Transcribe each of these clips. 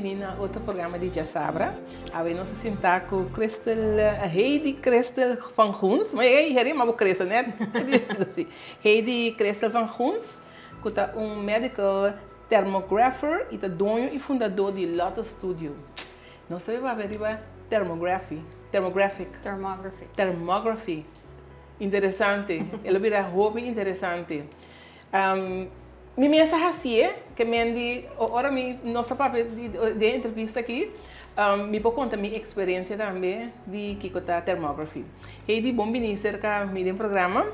bem-vindo a outro programa de Jazzabra. Aí nós sentar com Heidi Christel van Goens. Mas aí, mas o Christel, né? Heidi Christel van Goens, que é medical thermographer e dono e fundador de Lotus Studio. Nós sabemos ver thermographic. Interessante. Ele vira hobby interessante. Minha mensagem assim é que agora nossa própria de entrevista aqui, me vou contar minha experiência também de que é thermography. Heidi, bem-vindo cerca do programa.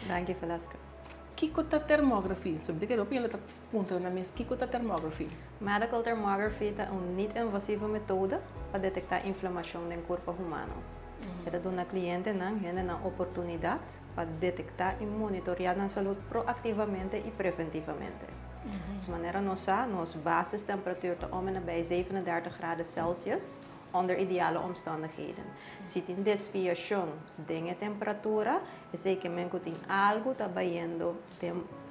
Dank je, Velasco. Que é thermography? Sobre que eu penso ponto na mesa, que é thermography? Medical thermography é uma não-invasiva metode para detectar inflamação no corpo humano. Ela dá ao cliente uma oportunidade para detectar e monitorear a saúde proativamente e preventivamente. De maneira nossa basis temperatuur te om en bij 37 graden Celsius onder ideale omstandigheden. Se tem desviação de temperatura, é que men tem algo trabalhando,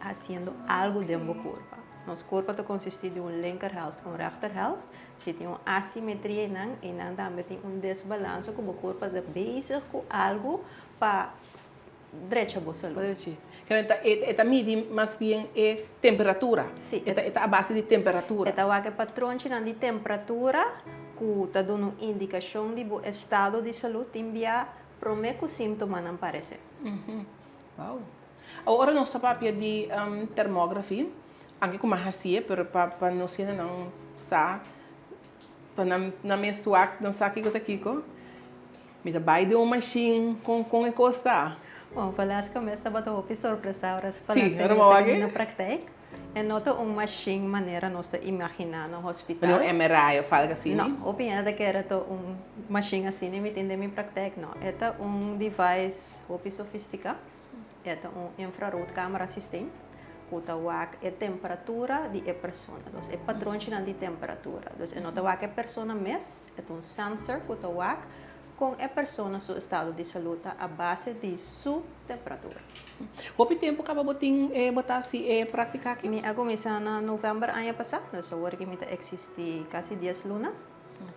haciendo algo dentro do corpo. Nosso corpo consiste de linkerhelft e rechterhelft. Se tem uma assimetria e também tem desbalance, que o corpo está bezig com algo para direito a saúde. Esta mide mais bem a temperatura. Sim. Esta a base de temperatura. Esta é o patrão de temperatura que está dando uma indicação do estado de saúde envia para que os sintomas não aparecem. Uau! Agora nós estamos de termografia, anche como assim, para não ser não sa, para não me suar, não sabe o que está aqui, me dá vai de uma machine com encosta. Bom, Velasco, mas estava todo surpresa agora sim, era na prática. É nota uma machine maneira nós imaginar no hospital. Não MRI, eu falo assim. Não, opinião que era uma machine assim, me entende minha prática não. É device muito sofisticado. É infrarood câmera system. Kutawak é temperatura de pessoa. Então, é padrão de temperatura. Então, é nota que a pessoa mes, é sensor kutawak com a pessoa seu estado de saúde a base de sua temperatura. Quanto tempo acaba botar se praticar aqui? Eu comecei em novembro ano passado, então agora que existe quase 10 lunas.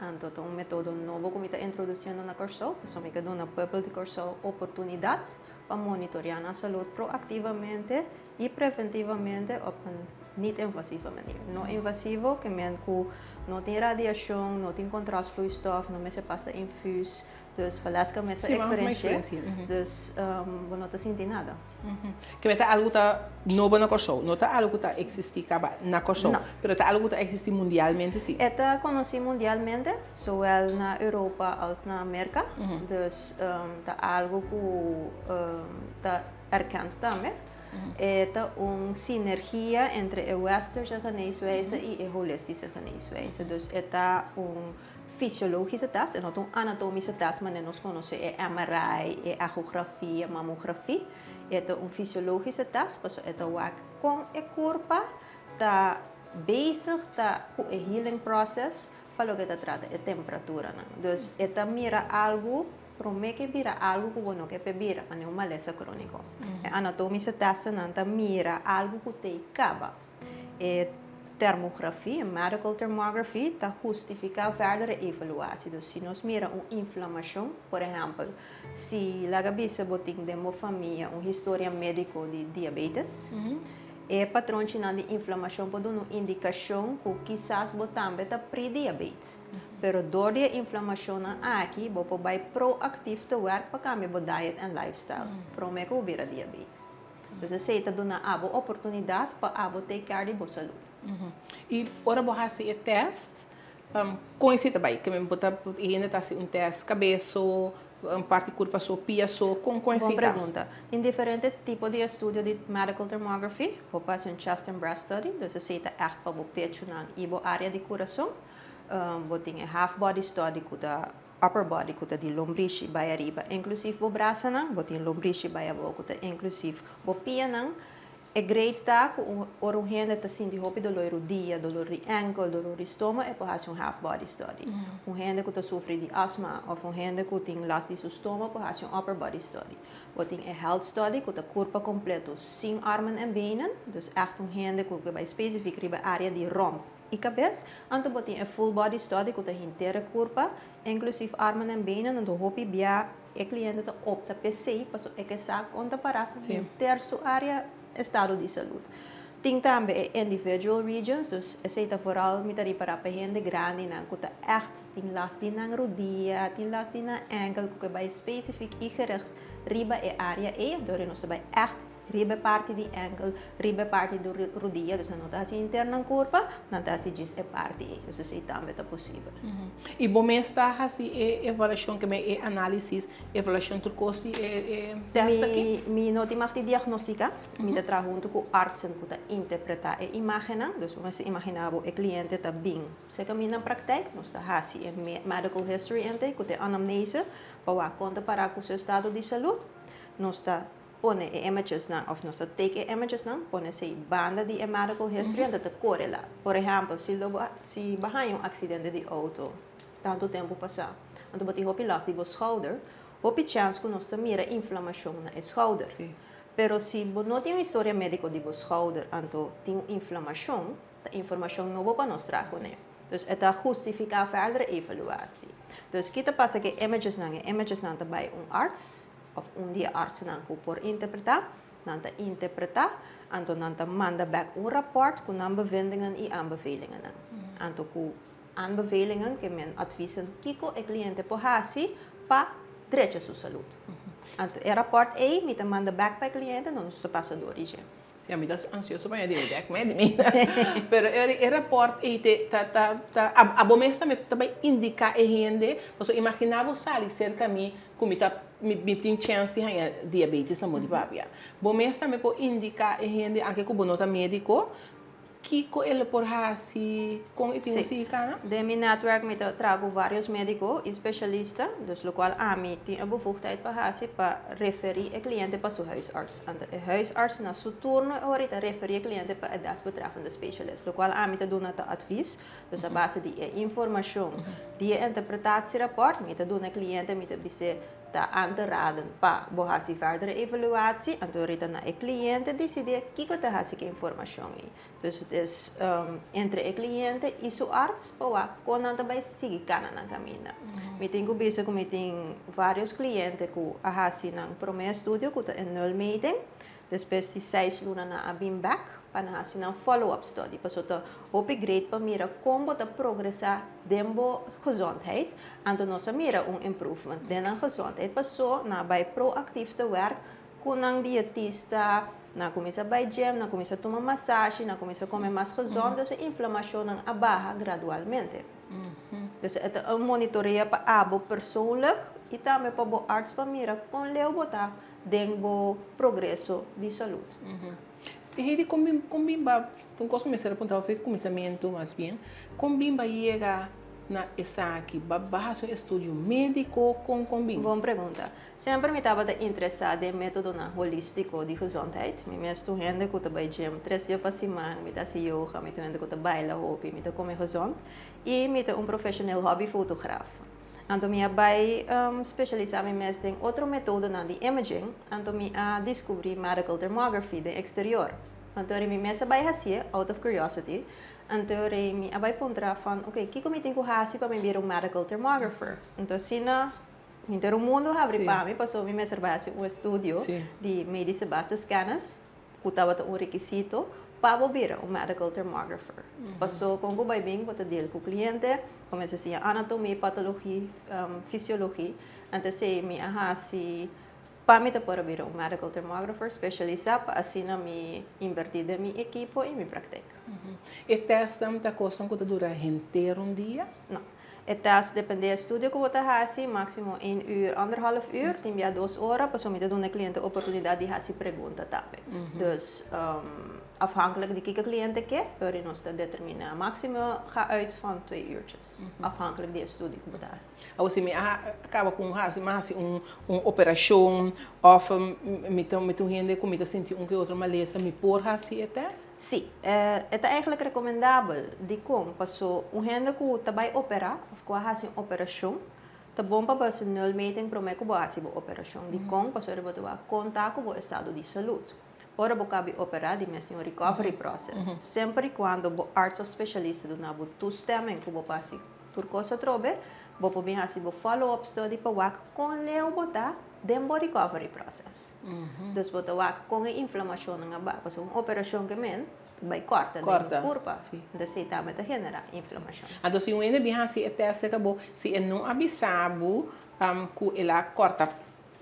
Então, um método novo que está introduzindo na curso, então me dá uma people de curso oportunidade para monitorear a saúde proativamente e preventivamente op não invasiva maneira. Não invasivo, que não tem radiação, não tem contraste vloeistof, não se passa infus. Dus Velasco met zijn experiência. Dus we não sentir nada. Que é algo que está novo na Kosovo, não está algo que está existir na Kosovo, mas está algo que está existir mundialmente sim. Está conhecido mundialmente, zowel na Europa als na América. Dus está algo que está erkend também. É uma sinergia entre a westerse geneeswijze e a holistische geneeswijze. Dus é fisiologische test en ook een anatomische test, maar nós conhecemos é MRI, é ecografia, mamografia. É uma fisiologische test, dus é com a corpo está bezig com o healing process, para o que trata a temperatura. Dus é mira algo, promete mira algo que não quer beber, mas é uma maleza crônica. A anatomische test não mira algo que te acaba. Thermografie, medical thermography, está justificar verdere evaluatie. Dus se nós mira uma inflamação, por exemplo, se a cabeça botin de uma família história médico de diabetes, é patrão de inflamação pode dar uma indicação que quizás botambe está pré-diabetes. Pero door die inflamação aqui, você vai proactief te werk para cambiar o diet and lifestyle. Para me cobrir a diabetes. Dus você está dando uma oportunidade para take care de saúde. E ora você é teste, conhece também que me botar ainda tá um teste cabeça, parte corpo sua pia sua com conhece. Boa pergunta. Tem diferentes tipos de estudo de medical thermography. Você faz chest and breast study, então você está echt para o peito e a área de coração. Você tem half body study que da upper body que da de lombriz e vai arriba, inclusive o braço não, você tem lombriz e vai abaixo, inclusive o pia não. É great tak om hen te zien die hopi dolor de dia, dolor de ankle, dolor de estômago, é para fazer half body study. Hen que sofre de asma ou hen que tem last de seu estômago, para fazer upper body study. Wat tem health study que o corpo completo, sem armen en benen, dus echt hen que vai específico riba área de romp e cabeça, então botem full body study com a inteira corpo, inclusive armas e benen, então hopi bia e cliente tá opta PCI, passo é que sabe conta para Sim. terço área estado de saúde. Tem também individual regions, dus essa é vooral met die para gente grande na kuta echt tem last di nang rodia, tem last di na enkel que bij specifiek i gericht riba e área e door nos bij echt riba parte di enkel, riba parte do rodia, dus não tá assim interna corpa, não tá assim diz é parte e, dus isso também tá possível. E bom está assim é avaliação que é análise, avaliação do custo é teste aqui. Mi não tem mais diagnóstica, mi tá trabalhando com artsen que tá interpretar e imaginar, dus você imaginar o cliente tá bem. Se que mi na praktijk, nós tá assim é medical history ente, que tem anamnese, para conta para com seu estado de saúde, nós tá pone images na, of nós take images na, pone se banda de medical history e te correla. Por exemplo, se bahay um acidente de auto, tanto tempo passar, então bati hopi last de schouder, hopi chance que nós mira inflamação na schouder. Sim. Pero se não tem uma história médica de schouder, então tem inflamação, a informação não para nós trazer, né? Então, é justificar verdere evaluatie. Dus kita passa que images não bij um arts, of dia arts nanku por interpretar, nanta interpretar, anto nanta manda back rapport com bevindingen e aanbevelingen. Anto ku aanbevelingen que men advisen kiko e cliente por hasi pa direito sua saúde. Anto rapport e mita manda back para cliente não se passa do origem. Sim, a mim está ansioso para ir direct, mas pero o rapport e a bom também indica a gente, você imaginava sair cerca de mim como me tem chance de diabetes na mão babia. Bom também pode indicar a gente anche com bonota médico que ele por assim com e tem assim cara. De mijn netwerk met trago vários médicos e especialistas, dus lo qual a mim tem a bevoegdheid para referir a cliente para seu huisarts. En de huisarts na seu turno ahorita referir a cliente para a das betreffende specialist. Lo qual a mim te doen het advies, dus a base de informação, de interpretatierapport, met te doen a cliente met te dizer ta aan te raden pa bohasi verdere evaluatie en door na e cliente decide kiko te hasi ke informação e. Dus het is entre e cliente e seu arts para con anta by sigi kana na camina. Me tenho bezig com vários clientes que a hasi nang primeiro estudio que é nul meeting. Depois de 6 lunas na abim back para hasi nang follow-up study. Paso ta upgrade pa mira como ta progressa dembo gezondheid en dan nossa mira improvement. Den gezondheid paso na by proactief te werk con ang dietista, na começa by gym, na começa tomar massagem, na começa comer mais gezond, dus a inflamação nang abaha gradualmente. Dus het monitoreia pa abo persoonlijk e também pa bo arts pa mira con leu botar dembo progresso de saúde. E combimba, então posso começar a apontar o começamento mais bem, combimba chega na essa aqui, barra um estudo médico com combimba. Boa pergunta. Sempre me estava interessada em método holístico de gezondheid. Me estudando que eu trabalho gym 3 vezes por semana, me faço yoga, me estudando que eu baila hobby, me como gezond e me profissional hobby fotógrafo. Então, eu vou especializar-me mais em outra método de imaging, então eu descobri medical thermography de exterior. Então, eu me vai fazer out of curiosity. Então, eu vou encontrar van, ok, o que eu tenho que fazer para me ver medical thermographer? Então, se na inteiro mundo abre para mim, passou me fazer estúdio de médica base scanners, que estava requisito para ver medical thermographer. Passou com o bem para deal com o cliente, começa assim a anatomia, patologia, fisiologia, então se me se para mim para ver medical thermographer especializado para assim me invertir da minha equipe e minha prática. E teste muita coisa que dura inteiro dia? Não. Het test depende do estudo que você faz, máximo 1 uur, 1,5 uur, tem 2 horas, para somente dar ao cliente a oportunidade de fazer perguntas também. Dus afhankelijk de que o cliente quer, pode nós determinar. Máximo gaat uit van 2 uurtjes, afhankelijk de estudo que você faz. Você me acaba com operação, ou met gente com me sentir que outra maleza, me por fazer o teste? Sim, é eigenlijk recomendável de como passou gente que vai operar, of que faz operação, tá bom para você nul meting para que você fazer operação de como passou a contar com o estado de saúde. ora bocabi operar, di mesmo recovery process. Sempre quando bo arts of specialist do na bo toestemming ko bo pasi tur cosa trobe, bo po bem assim bo follow up study pa wak con leo bota dembo recovery process. Dus bota wak com a inflamação nga ba, so uma operação que men vai corta da curva. Sim. Da se tá meta genera inflamação. Então, se o ene bem assim, até se acabou, se ele não avisado, que ela corta,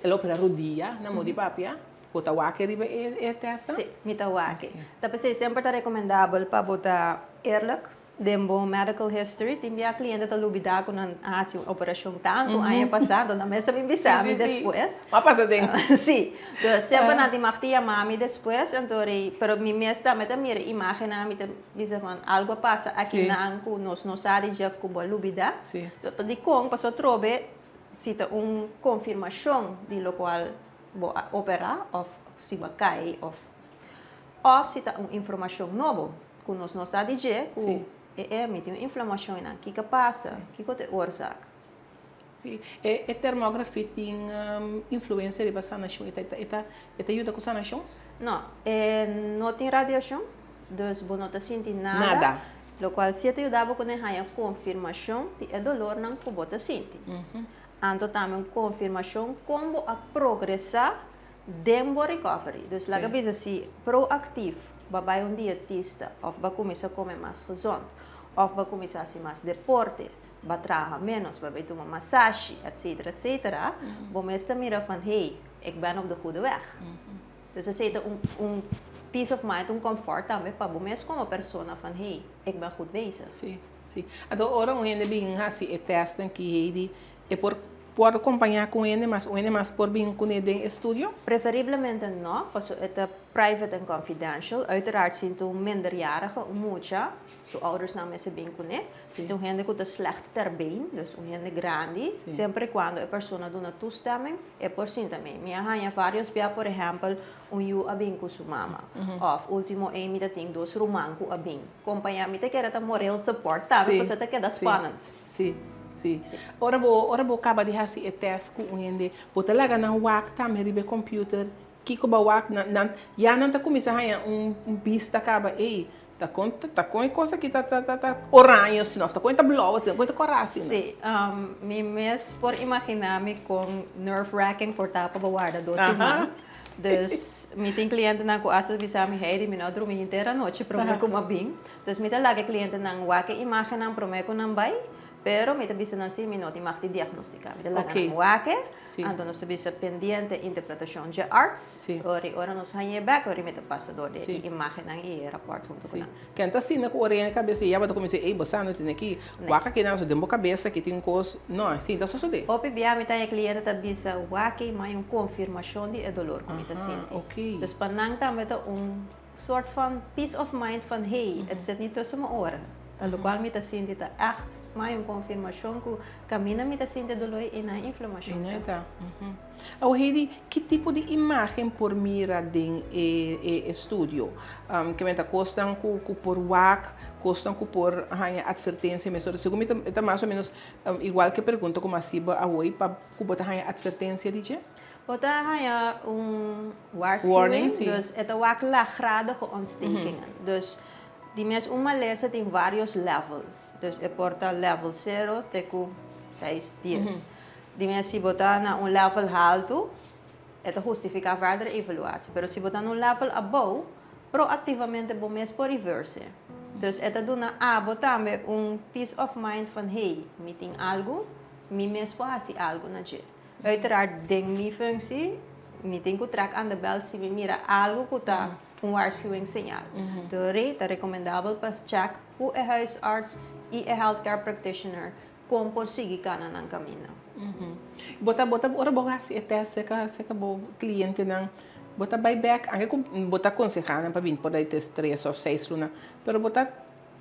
ela opera rodilha, na mão de papia, bota wake riba e testa? Sim, mita wake. Tapos sempre tá recomendável para botar eerlijk, dembo medical history, timbia cliente tá lubida com a operação tanto ano passado, na mesma também bisami depois. Mas passa dentro. Sim, então sempre na dimachtia mami depois, então pero mi mesta meta mira imagem na mita bisa man algo passa aqui na anco nos sabe já ficou boa lubida. Sim. Então de com passou trobe cita confirmação de lo qual bo operar of se vai cair of cita informação nova que nos sabe já que emite uma inflamação na que passa, que é oorzaak. E termografia tem influência de sanação? Eta ajuda com sanação? Não, não tem radiação, dus não está sentindo Nada. Lo qual se te ajudava com a confirmação de dolor não que você sente. Então também confirmação como a progressar dentro recovery. Dus laga bisa si proactivo, vai dietista, ou vai começar a comer mais gezond, ou vai começar a fazer mais deporte, vai trabalhar menos, vai tomar massagem, etc, etc. Bom, mas mira van, hey, ik ben op de goede weg. Dus dat is peace of mind, comfort também para você como pessoa van, hey, ik ben goed bezig. Sim, sim. Então, ora um ene bem assim, é testem que ele é por acompanhar com ele, mas o ene mais por bem com ele em estúdio? Preferivelmente não, porque é private and confidential. Uiteraard zien toen minderjarigen, mucha, so ouders na mensen bem com ele. Zien toen gente que slecht ter been, dus gente grande. Sempre quando a pessoa dá uma toestemming, é por sim também. Minha há vários via, por exemplo, you a bem com sua mama. Of último mita tem dois romanco a bem. Companhia mita que era moral support, também você tá que da spannend. Sim. Sim. Ora bo acaba de fazer teste com ele, bota lá na wak também ribe computer, que ko ba wak na já não tá começando a pista acaba tá com coisa que tá orange assim, tá com tá blue assim, com tá coragem. Sim, me mes por imaginar-me com nerve-wracking por tapa guarda doce mano. Dus me tem cliente na ko asa bisa mi hey mi não dormir inteira noite para me como bem. Dus me tá lá que cliente na wak imagem na para me com não vai. Pero me bisa nasi minuti makti diagnostica. Me dala okay. Wake, então nós bisa pendiente interpretação de arts. Ora nós hanya back, ora me ta passador de imagem e rapport junto com. Que anta assim na ora na cabeça ia bota como se você não tem aqui, waka que não so dembo cabeça que tem coisa. Não, sim, tá só so de. Opi bia me tá cliente ta bisa wake mais confirmação de dolor como ta sente. Okay. Dus panang ta me ta soort van peace of mind van hey, het zit niet tussen mijn oren. Tal qual me sente tá echt mais confirmação que camina me sente dolor e na inflamação. Tá. Ao Heidi, que tipo de imagem por mira em estúdio? Que me tá costam com por WAC, costam com por advertência, mas segundo me tá mais ou menos igual que pergunta como assim a oi para botar advertência de Bota waarschuwing, dus het is ook laaggradige ontstekingen. Dus die mes uma lesa tem vários levels. Dus é porta level 0 até 6, 10. Die mes se botar na level alto, é justificar verdere evaluatie. Pero se botar level above, proativamente bom mes por reverse. Dus é dona botar me peace of mind van hey, me tem algo, me mes pode algo na je. Uiteraard denk mi functie, me tem que track aan de bel se me mira algo que tá waarschuwing signaal. Het is recommendabel para check com a huisarts e a healthcare practitioner como conseguir caminhar no caminho. Ora boga se até seca bo cliente não bota buyback, anche bota aconselhar para vir por aí ter 3 ou 6 luna, pero bota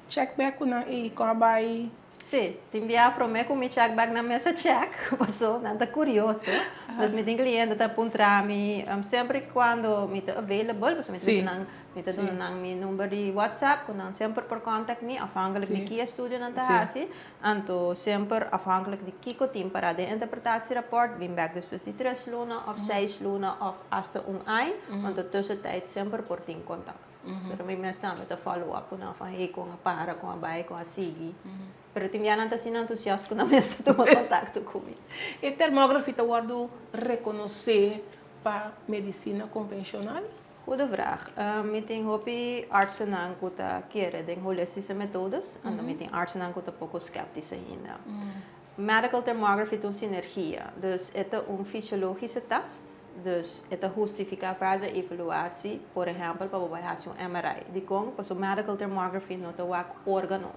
check back na e com vai. Sim, te enviar para mim com mi check back na mesa check, passou, nada curioso. Mas me tem cliente tá apontar me sempre quando me tá available, você me tem Mita Sí. doon ang mi number di WhatsApp, kung sempre por contact me, afhankelijk Sí. di kia studio ng Sí. tahasi, anto sempre afhankelijk di kiko team para de interpretatierapport, bin back después di 3 luna of 6 luna of hasta ay, anto tussentijd sempre por team contact. Pero may mes na met follow up ko na van hey ko nga para ko nga bay ko nga sigi. Pero timyanan ta sin entusiasmo ko na mes to contato comigo. E termógrafo está guardo reconhecer para medicina convencional? Goede vraag. Met een hoopie artsen aan kuta keren den holistische methodes en dan met een artsen aan kuta poco sceptische in. Medical thermography is een synergie. Dus het is een fysiologische test. Dus het justifica verdere evaluatie. Por ejemplo, para een MRI. Die kon, pas medical thermography no te wak organo.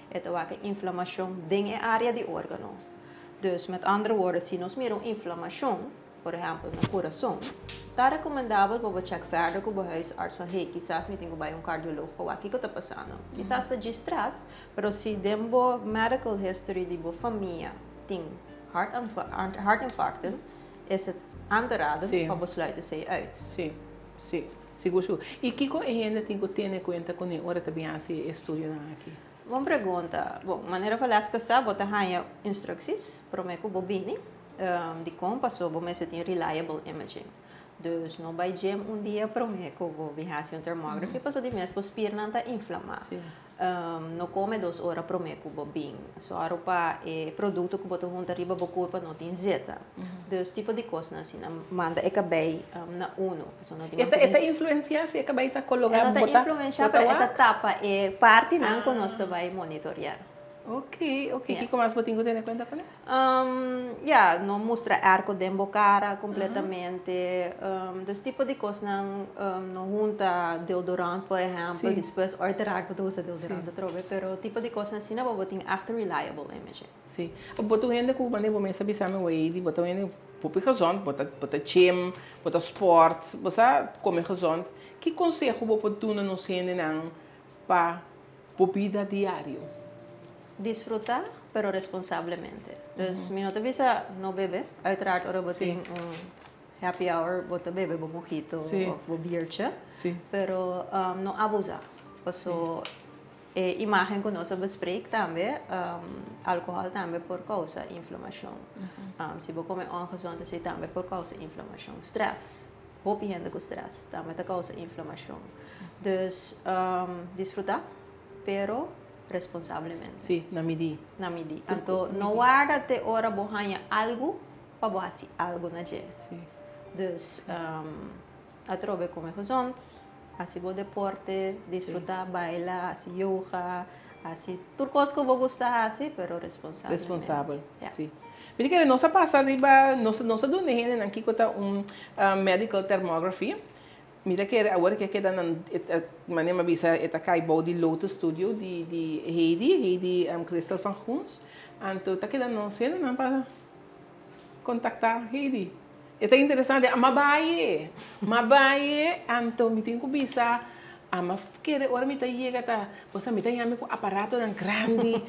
Het wak inflammatie ding in area die organo. Dus met andere woorden, zien ons meer een inflammatie. Por ejemplo, no coração, está recomendável para você check verder com o huisarts van hey, quizás me tenho bij um cardiólogo para o que está passando. Quizás está de stress, pero se dembo medical history de boa família tem heart infarcten, is het aan te raden Sim. para besluiten zij uit. Sim, sim, seguro. E que ainda tem que ter em conta quando a hora também hace estudo aqui? Uma pergunta. Bom, maneira para las casar, você tem instructies para me bobini. Die kon pas op het moment in reliable imaging. Dus no bij gym dia para mim que vou viajar um termógrafo, pas die mes pos pierna tá inflamar. No come 2 horas para mim que vou bem. So aropa produto que botou junto arriba bo corpo não tem zeta. Dus tipo de coisa assim, manda acabei na uno. So no Esta influencia se acaba de colocar ela tá influencia para esta tapa parte não que nós vai monitorear. Ok. Que mais você tem que ter em conta com ele? Não mostra arco de cara completamente. Dus tipo de coisa não junta deodorante, por exemplo, depois alterar para usar deodorante trove, pero tipo de coisa assim não vou ter achter reliable imaging. Sim. Botou ainda com o mané vou saber se me vai de botou ainda pouco gezond, botou gym, botou sport, você come gezond. Que conselho vou pôr no cena não para vida diário? Disfrutar, pero responsablemente. Dus mi nota bisa no bebe, uiteraard ora boting happy hour, bota bebe, bo mojito, of bo biertje. Pero no abusar. Paso imagen que nós bespreek também, alcohol também por causa inflamação. Se você come ongezond, é também por causa inflamação. Stress, hoop gente com stress, também por causa inflamação. Dus disfrutar, pero responsablemente. Sim, na medida. Então, não guarda até hora bohanha algo para fazer algo na dia. Sim. Dus, atrove comer gezond, assim bo deporte, disfrutar, bailar, assim yoga, assim tudo coisa que eu vou gostar assim, pero responsável. Sim. Porque nós passa riba, nós done aqui que tá medical thermography. Mira que agora que queda na maneira bisa eta kai body Lotus Studio de Heidi Crystal van Goens. Então tá queda não cena não para contactar Heidi. É interessante, mabaye, então me tem que bisa, querer ora me tá chega tá, você me tem amigo aparato tão grande.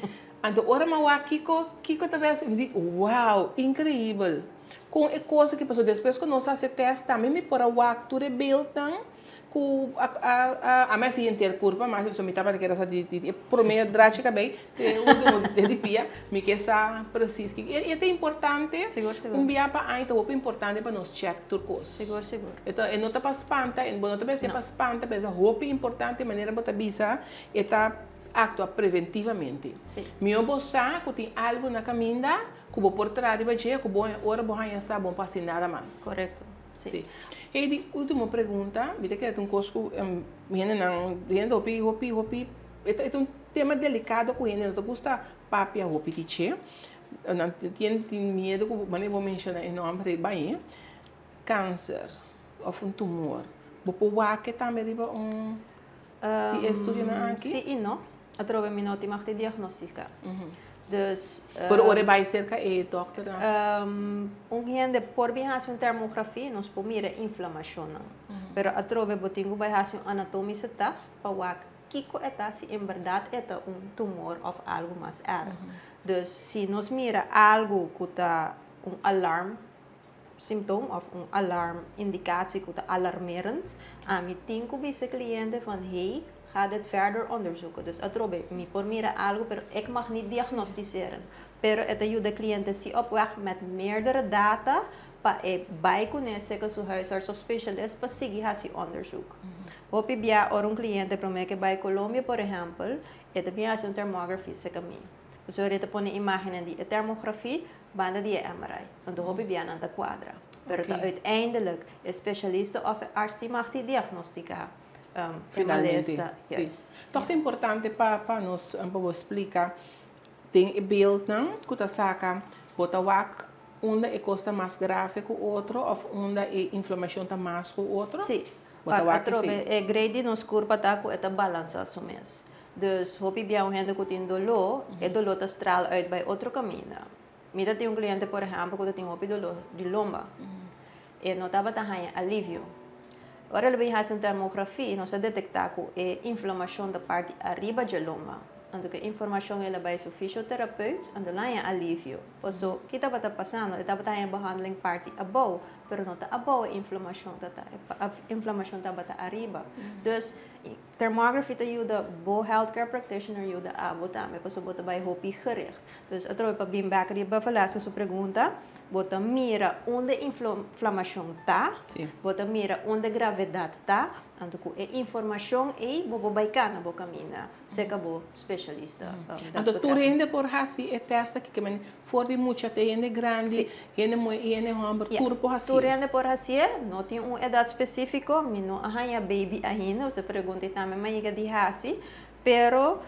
Então ora ma kiko talvez me diz, wow, incrível. Com a coisa que passou depois que nós fazemos teste também me para o acto de beltão com a mais inteira curva mas eu me tava que era essa de por meio drástica bem de pia me que essa preciso que é importante via para aí então é importante para nós check tudo coisa seguro então não tá para espanta não tá para ser para espanta mas é importante maneira para bisa está actua preventivamente. Meu bolsa que tem algo na caminha, que vou por trás de baixo, que vou ora vou ganhar bom para nada mais. Correto. Sim. E de última pergunta, me que é um costo, gente hopi, é um tema delicado com gente, não gosta papia hopi tiche, não tem medo que mas vou mencionar em nome de Bahia, câncer ou um tumor, vou pôr que também riba de estudo na aqui. Sim e não. Atrove minuti mag te diagnostica. Dus por ore vai cerca dokter gente por viajar termografia nos pomira inflamação. Pero atrove botingo vai hacer anatomische test para kiko eta se em verdade eta tumor of algo mais erg. Dus se nos mira algo que tá alarme symptoom of een alarmindicatie, alarmerend, aan mijn tinko bij cliënten van hey, ga dit verder onderzoeken. Dus atrobe, mi por mira algo, pero ik mag niet diagnosticeren. Pero het ayuda de cliënten si op weg met meerdere data pa bij kunnen zeggen zo huisarts of specialist pa sige hasi onderzoek. Hopi bia or un cliente promete bij Colombia, por ejemplo, het bia een thermography se kami. Dus we te pone imagen die thermografie, banda die MRI. Want de hopi bia aan de quadra. Pero uiteindelijk is specialisten of arts die mag die diagnostica. Finalmente, sí. Toch importante para nos explicar tem beeld não que saca bota wak onde é costa mais grave que o outro ou onde é inflamação tá mais que o outro. Sim. Bota wak é grade nos curva tá com esta balança assumês. Dus hopi bia gente que tem dolor, é dolor tá stral uit bij outro caminho. Mira tem cliente por exemplo que tem hopi dolor de lomba. E notava tá alívio. Agora ele vem fazer uma termografia e nós detectar que a inflamação da parte arriba da lomba. Então, a informação ela vai ao fisioterapeuta, e lá é alívio. Porque o que estava passando, estava em behandeling parte abaixo, mas não está abaixo a inflamação estava arriba. Então, thermography ajuda o healthcare practitioner ajuda a botar, mas você vai hopi gericht. Então, eu trouxe para bem back e para falar essa pergunta. Bota mira onde a inflamação está, bota mira onde a gravidade está, então a informação é bobo baicana bo caminha, seca bo especialista. Então tu rende por assim é testa que men for de mucha te rende grande, rende muito rende hamburg tur por assim. Tu rende por assim, não tem uma idade específica, mino arranha baby ainda, você pergunta também mas de assim, pero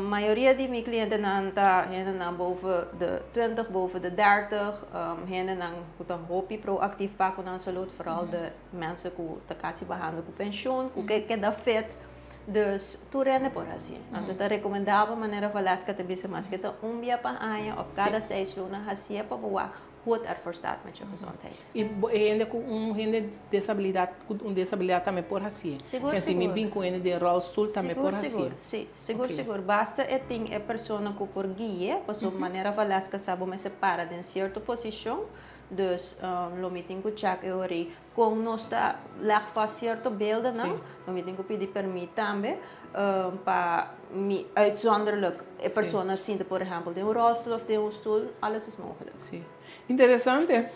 maioria de mijn cliënten zijn boven de 20, boven de 30. Hen dan hopi proactief pakken aan salut, vooral de mensen die kasi behandelen met pensioen, die dat fit. Dus tu rende por assim. Então tá recomendável maneira falar que te bisa mais que tá dia para ano of cada 6 luna hasia para boa hoe het ervoor staat met je gezondheid. E ainda com desabilidade também por assim. Seguro. Se me bem com ele de rolstoel também por assim. Sim, seguro. Basta tem a pessoa que por guia, para maneira falar que sabe me separa de certa posição. Dus lo meeting ko check ori kung nos ta lag vast certo beelden nou lo meeting ko pidi permit tambe pa mi uitzonderlijk personen zien por ejemplo de een rolstoel of de een stoel alles is mogelijk. Sim. Interessante.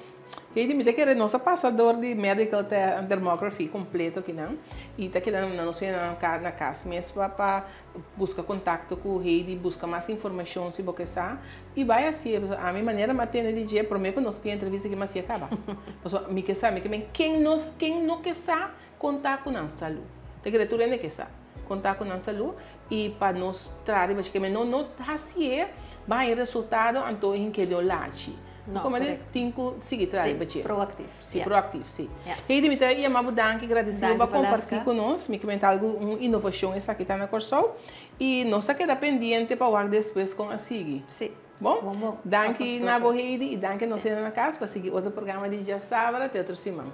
Heidi, me que nossa passador de medical thermography completo aqui não e tá aqui não sei na casa mesmo para buscar contato com o Heidi, buscar mais informação se você sabe e vai assim a minha maneira matena de dia prometo que nós tem entrevista que mais se acaba. Porque me que sabe que quem não que sabe contar com a saúde. Te criatura nem que sabe contar com a saúde e para nós trazer mas que não assim vai resultado então em que deu late. No, como é que seguir sim, proactivo. Sim, proactivo, sim. Heidi, me ia mais danke, agradecer para compartilhar conosco, me comentar alguma inovação essa aqui está na Corsol e nós está pendente para ver depois com a seguir. Sim. Bom, danke na Heidi e danke nós na casa para seguir outro programa de Dia Sábado até outra semana.